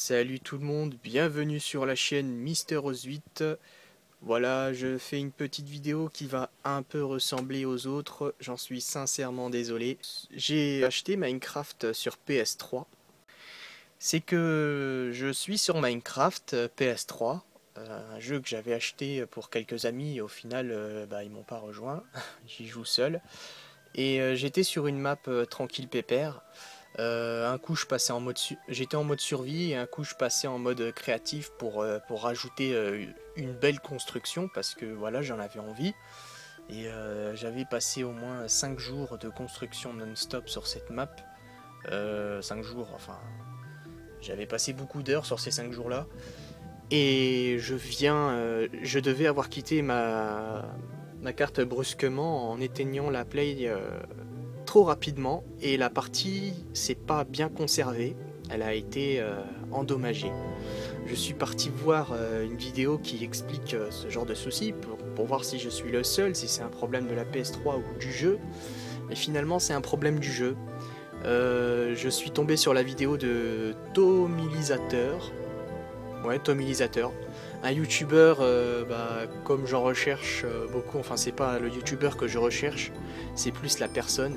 Salut tout le monde, bienvenue sur la chaîne MrOz8. Voilà, je fais une petite vidéo qui va un peu ressembler aux autres, j'en suis sincèrement désolé. J'ai acheté Minecraft sur PS3. C'est que je suis sur Minecraft PS3, un jeu que j'avais acheté pour quelques amis et au final ils m'ont pas rejoint, j'y joue seul. Et j'étais sur une map tranquille pépère. Un coup je passais en mode j'étais en mode survie et un coup je passais en mode créatif pour rajouter une belle construction parce que voilà j'en avais envie et j'avais passé au moins 5 jours de construction non-stop sur cette map. 5 jours, enfin j'avais passé beaucoup d'heures sur ces 5 jours là et je devais avoir quitté ma carte brusquement en éteignant la play trop rapidement et la partie s'est pas bien conservée, elle a été endommagée. Je suis parti voir une vidéo qui explique ce genre de soucis pour voir si je suis le seul, si c'est un problème de la PS3 ou du jeu, et finalement c'est un problème du jeu. Je suis tombé sur la vidéo de Tomilisateur, ouais Tomilisateur, un youtubeur comme j'en recherche beaucoup, enfin c'est pas le youtubeur que je recherche, c'est plus la personne.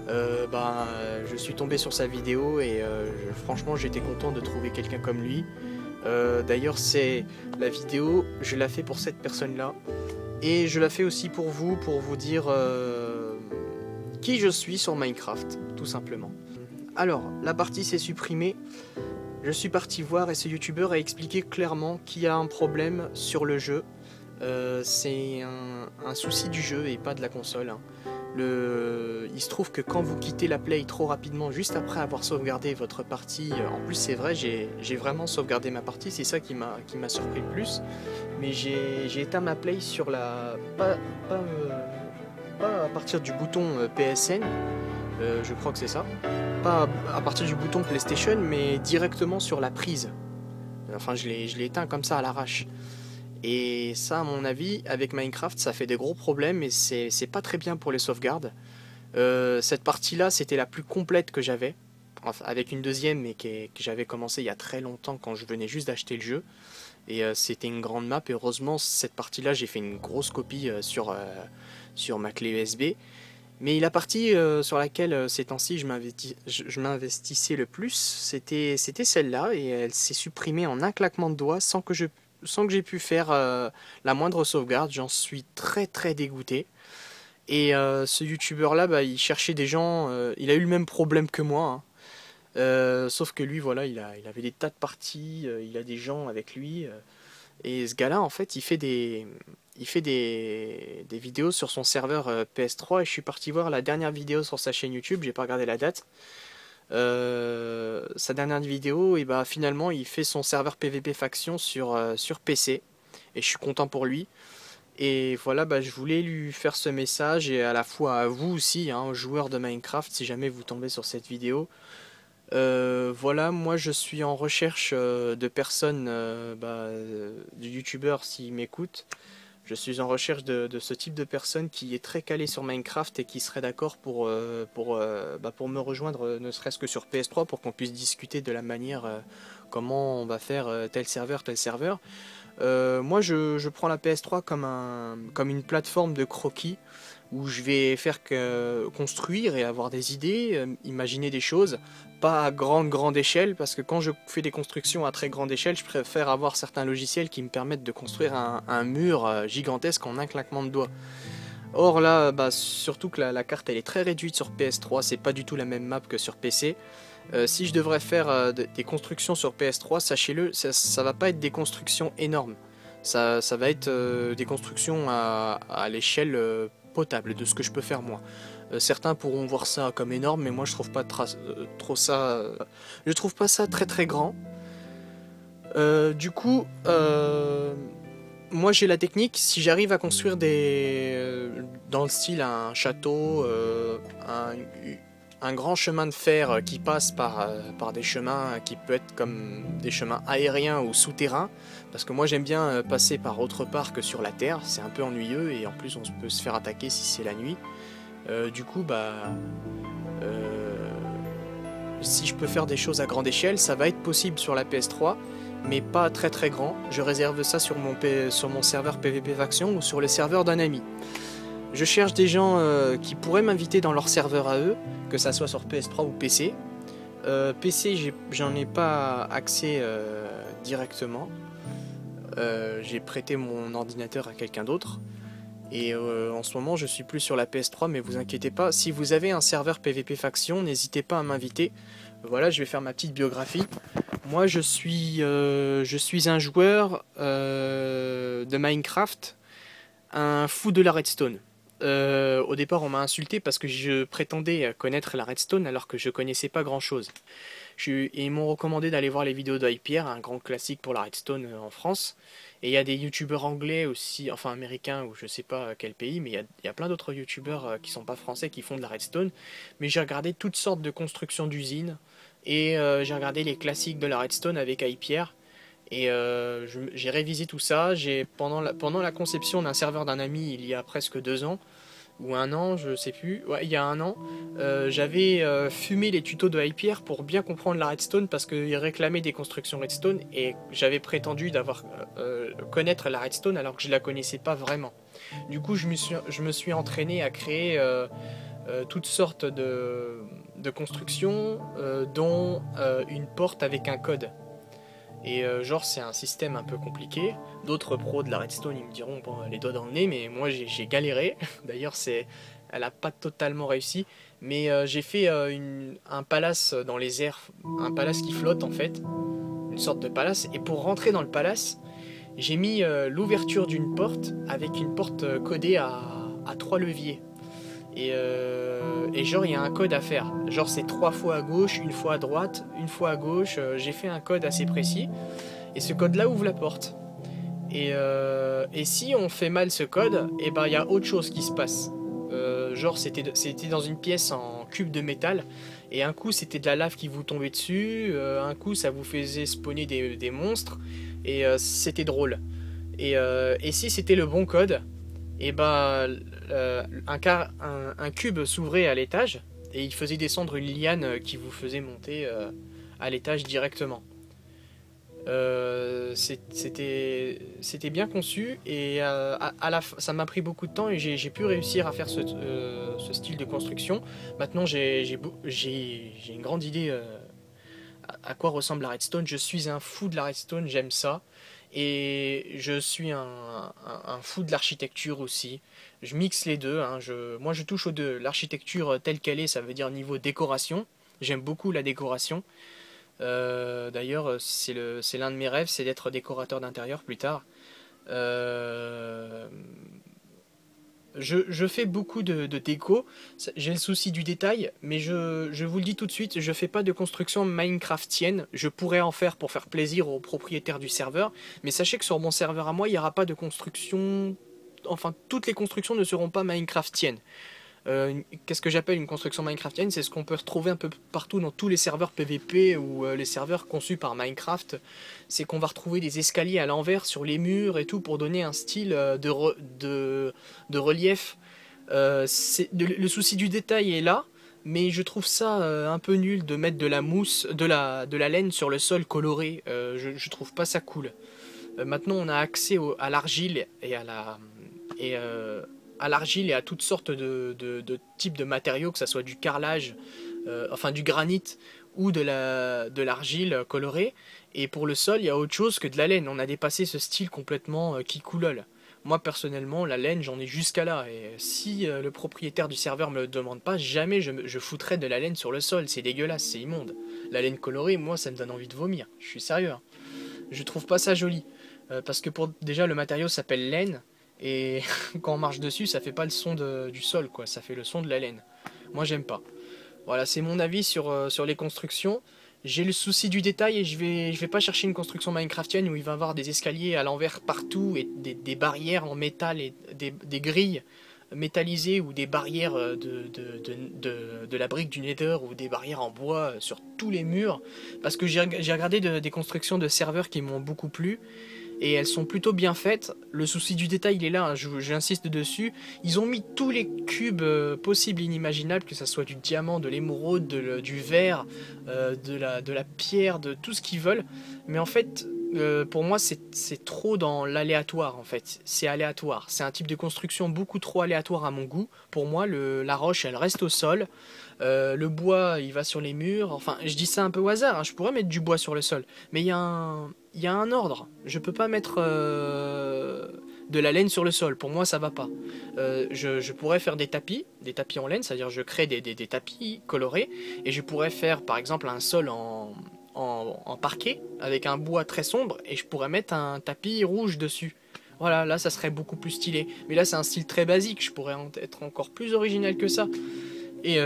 Je suis tombé sur sa vidéo et franchement j'étais content de trouver quelqu'un comme lui. D'ailleurs c'est la vidéo, je la fais pour cette personne là et je la fais aussi pour vous dire qui je suis sur Minecraft, tout simplement. Alors la partie s'est supprimée. Je suis parti voir et ce youtubeur a expliqué clairement qu'il y a un problème sur le jeu. C'est un souci du jeu et pas de la console. Hein. Il se trouve que quand vous quittez la play trop rapidement, juste après avoir sauvegardé votre partie, en plus c'est vrai, j'ai vraiment sauvegardé ma partie, c'est ça qui m'a surpris le plus. Mais j'ai éteint ma play sur la... pas à partir du bouton PSN, je crois que c'est ça. Pas à partir du bouton PlayStation, mais directement sur la prise. Enfin, je l'ai éteint comme ça à l'arrache. Et ça, à mon avis, avec Minecraft, ça fait des gros problèmes et c'est pas très bien pour les sauvegardes. Cette partie-là, c'était la plus complète que j'avais. Enfin, avec une deuxième, mais que j'avais commencé il y a très longtemps quand je venais juste d'acheter le jeu. Et c'était une grande map. Et heureusement, cette partie-là, j'ai fait une grosse copie sur ma clé USB. Mais la partie sur laquelle ces temps-ci je m'investissais le plus, c'était celle-là et elle s'est supprimée en un claquement de doigts sans que j'ai pu faire la moindre sauvegarde. J'en suis très très dégoûté. Et ce youtubeur là, il cherchait des gens, il a eu le même problème que moi. Hein. Sauf que lui, voilà, il avait des tas de parties, il a des gens avec lui. Et ce gars-là, en fait, il fait des vidéos sur son serveur PS3 et je suis parti voir la dernière vidéo sur sa chaîne YouTube, j'ai pas regardé la date. Sa dernière vidéo, et finalement, il fait son serveur PvP faction sur PC et je suis content pour lui. Et voilà, je voulais lui faire ce message et à la fois à vous aussi, hein, joueurs de Minecraft, si jamais vous tombez sur cette vidéo. Voilà, moi je suis en recherche de personnes, de youtubeurs s'ils m'écoutent. Je suis en recherche de ce type de personne qui est très calé sur Minecraft et qui serait d'accord pour me rejoindre, ne serait-ce que sur PS3 pour qu'on puisse discuter de la manière comment on va faire tel serveur, tel serveur. Moi je prends la PS3 comme une plateforme de croquis où je vais faire construire et avoir des idées, imaginer des choses, pas à grande échelle, parce que quand je fais des constructions à très grande échelle, je préfère avoir certains logiciels qui me permettent de construire un mur gigantesque en un claquement de doigts. Or là, surtout que la carte elle est très réduite sur PS3, c'est pas du tout la même map que sur PC. Si je devrais faire des constructions sur PS3, sachez-le, ça va pas être des constructions énormes. Ça va être des constructions à l'échelle potable de ce que je peux faire moi. Certains pourront voir ça comme énorme, mais moi je trouve pas trop ça. Je trouve pas ça très très grand. Du coup, moi j'ai la technique. Si j'arrive à construire dans le style un château, un grand chemin de fer qui passe par des chemins qui peut être comme des chemins aériens ou souterrains, parce que moi j'aime bien passer par autre part que sur la terre, c'est un peu ennuyeux et en plus on peut se faire attaquer si c'est la nuit. Du coup si je peux faire des choses à grande échelle, ça va être possible sur la PS3, mais pas très très grand. Je réserve ça sur mon serveur PvP Faction ou sur le serveur d'un ami. Je cherche des gens qui pourraient m'inviter dans leur serveur à eux, que ça soit sur PS3 ou PC. PC, j'en ai pas accès directement. J'ai prêté mon ordinateur à quelqu'un d'autre. Et en ce moment, je suis plus sur la PS3, mais vous inquiétez pas. Si vous avez un serveur PvP Faction, n'hésitez pas à m'inviter. Voilà, je vais faire ma petite biographie. Moi, je suis un joueur de Minecraft, un fou de la redstone. Au départ, on m'a insulté parce que je prétendais connaître la redstone alors que je connaissais pas grand chose. Ils m'ont recommandé d'aller voir les vidéos de Hypierre, un grand classique pour la redstone en France. Et il y a des youtubeurs anglais aussi, enfin américains ou je sais pas quel pays, mais il y a plein d'autres youtubeurs qui sont pas français qui font de la redstone. Mais j'ai regardé toutes sortes de constructions d'usines et j'ai regardé les classiques de la redstone avec Hypierre. Et j'ai révisé tout ça. Pendant la conception d'un serveur d'un ami il y a presque 2 ans, ou 1 an, je sais plus, ouais, il y a 1 an, j'avais fumé les tutos de Hypierre pour bien comprendre la redstone parce qu'il réclamait des constructions redstone et j'avais prétendu connaître la redstone alors que je la connaissais pas vraiment. Du coup, je me suis entraîné à créer toutes sortes de constructions, dont une porte avec un code. Et genre c'est un système un peu compliqué. D'autres pros de la redstone ils me diront bon, les doigts dans le nez, mais moi j'ai galéré. D'ailleurs elle a pas totalement réussi, mais j'ai fait un palace dans les airs, un palace qui flotte en fait, une sorte de palace. Et pour rentrer dans le palace, j'ai mis l'ouverture d'une porte avec une porte codée à 3 leviers. Et genre il y a un code à faire, genre c'est 3 fois à gauche, 1 fois à droite, 1 fois à gauche, j'ai fait un code assez précis, et ce code là ouvre la porte. Et si on fait mal ce code, et ben il y a autre chose qui se passe. Genre c'était dans une pièce en cube de métal, et un coup c'était de la lave qui vous tombait dessus, un coup ça vous faisait spawner des monstres, et c'était drôle. Et si c'était le bon code, et bah un cube s'ouvrait à l'étage et il faisait descendre une liane qui vous faisait monter à l'étage directement. C'était bien conçu et ça m'a pris beaucoup de temps et j'ai pu réussir à faire ce style de construction. Maintenant j'ai une grande idée à quoi ressemble la redstone. Je suis un fou de la redstone, j'aime ça. Et je suis un fou de l'architecture aussi. Je mixe les deux, hein. Moi je touche aux deux. L'architecture telle qu'elle est, ça veut dire niveau décoration. J'aime beaucoup la décoration. D'ailleurs, c'est l'un de mes rêves, c'est d'être décorateur d'intérieur plus tard. Je fais beaucoup de déco, j'ai le souci du détail, mais je vous le dis tout de suite, je fais pas de construction minecraftienne. Je pourrais en faire pour faire plaisir aux propriétaires du serveur, mais sachez que sur mon serveur à moi, il n'y aura pas de construction... Enfin, toutes les constructions ne seront pas minecraftiennes. Qu'est-ce que j'appelle une construction minecraftienne? C'est ce qu'on peut retrouver un peu partout dans tous les serveurs PVP ou les serveurs conçus par Minecraft. C'est qu'on va retrouver des escaliers à l'envers sur les murs et tout pour donner un style de relief. Le souci du détail est là, mais je trouve ça un peu nul de mettre de la mousse, de la laine sur le sol coloré. Je trouve pas ça cool. Maintenant on a accès à l'argile et à l'argile et à toutes sortes de types de matériaux, que ce soit du carrelage, enfin du granit ou de l'argile colorée. Et pour le sol, il y a autre chose que de la laine. On a dépassé ce style complètement kikoulol. Moi personnellement, la laine, j'en ai jusqu'à là. Et si le propriétaire du serveur me le demande pas, jamais je foutrais de la laine sur le sol. C'est dégueulasse, c'est immonde. La laine colorée, moi, ça me donne envie de vomir. Je suis sérieux, hein. Je trouve pas ça joli. Parce que déjà, le matériau s'appelle laine. Et quand on marche dessus, ça fait pas le son du sol, quoi. Ça fait le son de la laine. Moi, j'aime pas. Voilà, c'est mon avis sur les constructions. J'ai le souci du détail et je vais pas chercher une construction minecraftienne où il va y avoir des escaliers à l'envers partout et des barrières en métal et des grilles métallisées ou des barrières de la brique du Nether ou des barrières en bois sur tous les murs. Parce que j'ai regardé des constructions de serveurs qui m'ont beaucoup plu. et elles sont plutôt bien faites. Le souci du détail, il est là, hein, j'insiste dessus. Ils ont mis tous les cubes possibles et inimaginables, que ce soit du diamant, de l'émeraude, du verre, de la pierre, de tout ce qu'ils veulent. Mais en fait, pour moi, c'est trop dans l'aléatoire, en fait. C'est aléatoire. C'est un type de construction beaucoup trop aléatoire à mon goût. Pour moi, la roche, elle reste au sol. Le bois, il va sur les murs. Enfin, je dis ça un peu au hasard, hein. Je pourrais mettre du bois sur le sol. Mais il y a un ordre. Je peux pas mettre de la laine sur le sol. Pour moi, ça va pas. Je pourrais faire des tapis en laine, c'est-à-dire je crée des tapis colorés. Et je pourrais faire, par exemple, un sol en parquet avec un bois très sombre. Et je pourrais mettre un tapis rouge dessus. Voilà, là, ça serait beaucoup plus stylé. Mais là, c'est un style très basique. Je pourrais être encore plus original que ça. Et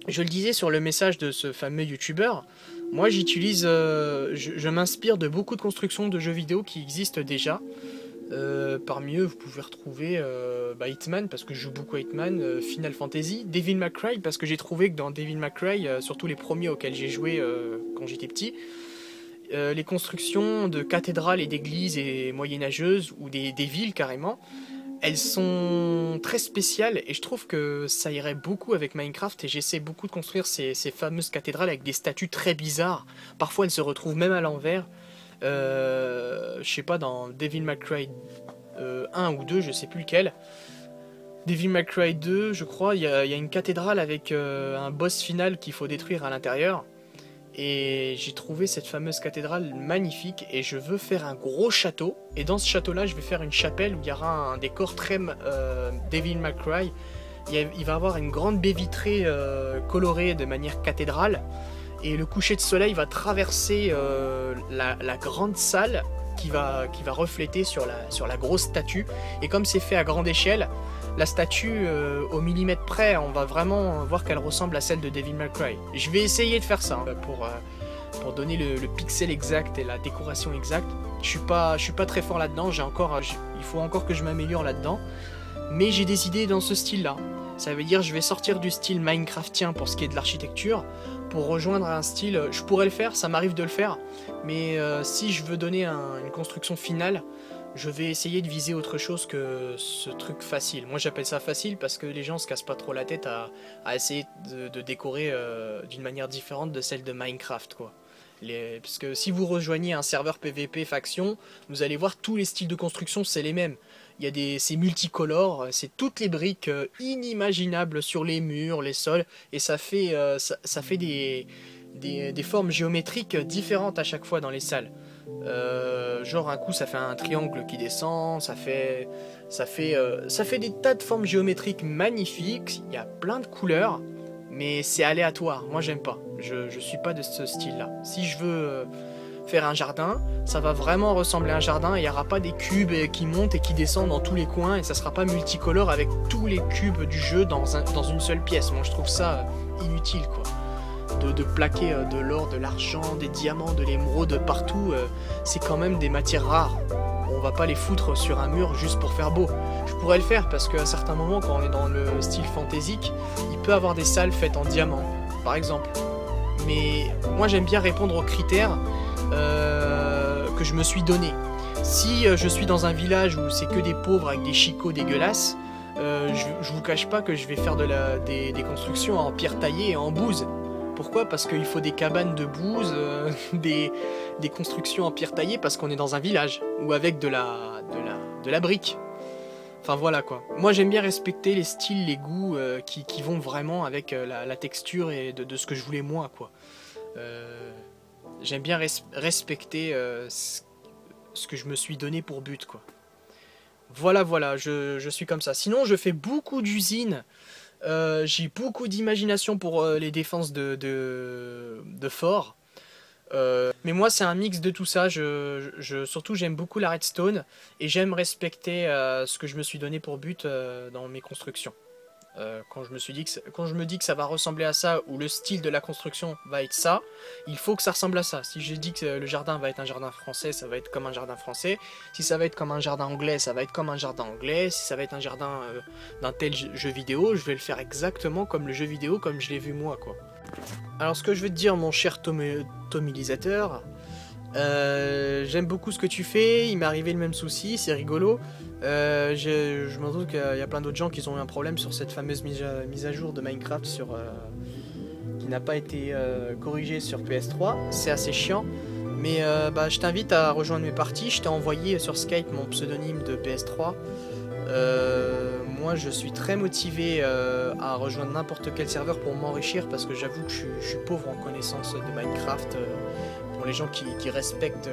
je le disais sur le message de ce fameux youtubeur, moi j'utilise, je m'inspire de beaucoup de constructions de jeux vidéo qui existent déjà. Parmi eux, vous pouvez retrouver Hitman, parce que je joue beaucoup à Hitman, Final Fantasy, Devil May Cry, parce que j'ai trouvé que dans Devil May Cry, surtout les premiers auxquels j'ai joué quand j'étais petit, les constructions de cathédrales et d'églises et moyenâgeuses, ou des villes carrément, elles sont très spéciales et je trouve que ça irait beaucoup avec Minecraft et j'essaie beaucoup de construire ces fameuses cathédrales avec des statues très bizarres. Parfois elles se retrouvent même à l'envers. Je sais pas, dans Devil May Cry 1 ou 2, je sais plus lequel. Devil May Cry 2, je crois, il y a une cathédrale avec un boss final qu'il faut détruire à l'intérieur. Et j'ai trouvé cette fameuse cathédrale magnifique et je veux faire un gros château. Et dans ce château-là, je vais faire une chapelle où il y aura un décor très Devil May Cry. Il va avoir une grande baie vitrée colorée de manière cathédrale. Et le coucher de soleil va traverser la grande salle qui va refléter sur la grosse statue. Et comme c'est fait à grande échelle, la statue au millimètre près, on va vraiment voir qu'elle ressemble à celle de Devil May Cry. Je vais essayer de faire ça hein, pour donner le pixel exact et la décoration exacte. Je suis pas très fort là-dedans, il faut encore que je m'améliore là-dedans. Mais j'ai des idées dans ce style-là. Ça veut dire que je vais sortir du style Minecraftien pour ce qui est de l'architecture, pour rejoindre un style, je pourrais le faire, ça m'arrive de le faire, mais si je veux donner une construction finale, je vais essayer de viser autre chose que ce truc facile. Moi j'appelle ça facile parce que les gens se cassent pas trop la tête à essayer de décorer d'une manière différente de celle de Minecraft, quoi. Parce que si vous rejoignez un serveur PVP faction, vous allez voir tous les styles de construction, c'est les mêmes. C'est multicolore, c'est toutes les briques inimaginables sur les murs, les sols, et ça fait des formes géométriques différentes à chaque fois dans les salles. Genre un coup ça fait un triangle qui descend, ça fait des tas de formes géométriques magnifiques, il y a plein de couleurs, mais c'est aléatoire, moi j'aime pas, je suis pas de ce style là. Si je veux faire un jardin, ça va vraiment ressembler à un jardin, il n'y aura pas des cubes qui montent et qui descendent dans tous les coins, et ça sera pas multicolore avec tous les cubes du jeu dans une seule pièce. Moi je trouve ça inutile quoi. De plaquer de l'or, de l'argent, des diamants, de l'émeraude partout, c'est quand même des matières rares. On va pas les foutre sur un mur juste pour faire beau. Je pourrais le faire parce qu'à certains moments, quand on est dans le style fantaisique, il peut avoir des salles faites en diamant, par exemple. Mais moi j'aime bien répondre aux critères que je me suis donné. Si je suis dans un village où c'est que des pauvres avec des chicots dégueulasses, je vous cache pas que je vais faire des constructions en pierre taillée et en bouse. Pourquoi? Parce qu'il faut des cabanes de bouse, des constructions en pierre taillée parce qu'on est dans un village, ou avec de la brique. Enfin voilà quoi. Moi j'aime bien respecter les styles, les goûts qui vont vraiment avec la texture et de ce que je voulais moi quoi. J'aime bien respecter ce que je me suis donné pour but quoi. Voilà, je suis comme ça. Sinon je fais beaucoup d'usines. J'ai beaucoup d'imagination pour les défenses de forts. Mais moi c'est un mix de tout ça. Surtout j'aime beaucoup la redstone et j'aime respecter ce que je me suis donné pour but dans mes constructions. Quand je me dis que ça va ressembler à ça, ou le style de la construction va être ça, il faut que ça ressemble à ça. Si je dis que le jardin va être un jardin français, ça va être comme un jardin français. Si ça va être comme un jardin anglais, ça va être comme un jardin anglais. Si ça va être un jardin d'un tel jeu vidéo, je vais le faire exactement comme le jeu vidéo, comme je l'ai vu moi quoi. Alors ce que je veux te dire mon cher tomilisateur, J'aime beaucoup ce que tu fais, il m'est arrivé le même souci, c'est rigolo. Je m'en doute qu'il y a plein d'autres gens qui ont eu un problème sur cette fameuse mise à jour de Minecraft qui n'a pas été corrigée sur PS3. C'est assez chiant, mais je t'invite à rejoindre mes parties. Je t'ai envoyé sur Skype mon pseudonyme de PS3. Moi je suis très motivé à rejoindre n'importe quel serveur pour m'enrichir parce que j'avoue que je suis pauvre en connaissance de Minecraft. Pour les gens qui respectent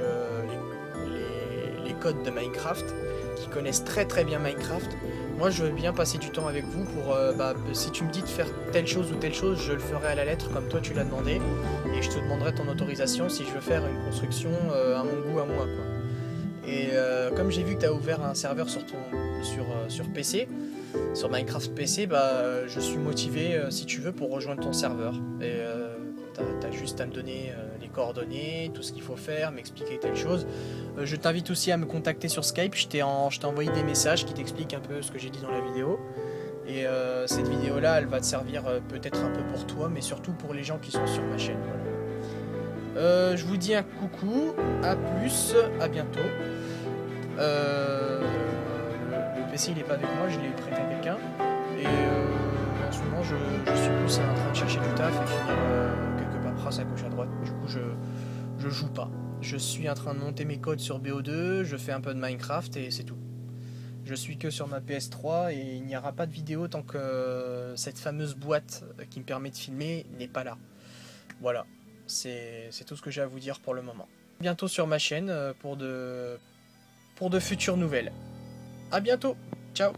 les codes de Minecraft, qui connaissent très très bien Minecraft, moi je veux bien passer du temps avec vous pour si tu me dis de faire telle chose ou telle chose, je le ferai à la lettre comme toi tu l'as demandé et je te demanderai ton autorisation si je veux faire une construction à mon goût à moi quoi. Et comme j'ai vu que tu as ouvert un serveur sur PC, sur Minecraft PC, je suis motivé si tu veux pour rejoindre ton serveur. Et t'as juste à me donner les coordonnées, tout ce qu'il faut faire, m'expliquer telle chose. Je t'invite aussi à me contacter sur Skype, je t'ai envoyé des messages qui t'expliquent un peu ce que j'ai dit dans la vidéo. Et cette vidéo là elle va te servir peut-être un peu pour toi, mais surtout pour les gens qui sont sur ma chaîne. Voilà. Je vous dis un coucou, à plus, à bientôt. Le PC il est pas avec moi, je l'ai prêté à quelqu'un. Et en ce moment je suis plus en train de chercher du taf et finir quelques paperasses à gauche à droite. Du coup je joue pas. Je suis en train de monter mes codes sur BO2, je fais un peu de Minecraft et c'est tout. Je suis que sur ma PS3 et il n'y aura pas de vidéo tant que cette fameuse boîte qui me permet de filmer n'est pas là. Voilà, c'est tout ce que j'ai à vous dire pour le moment. Bientôt sur ma chaîne pour de futures nouvelles. A bientôt, ciao.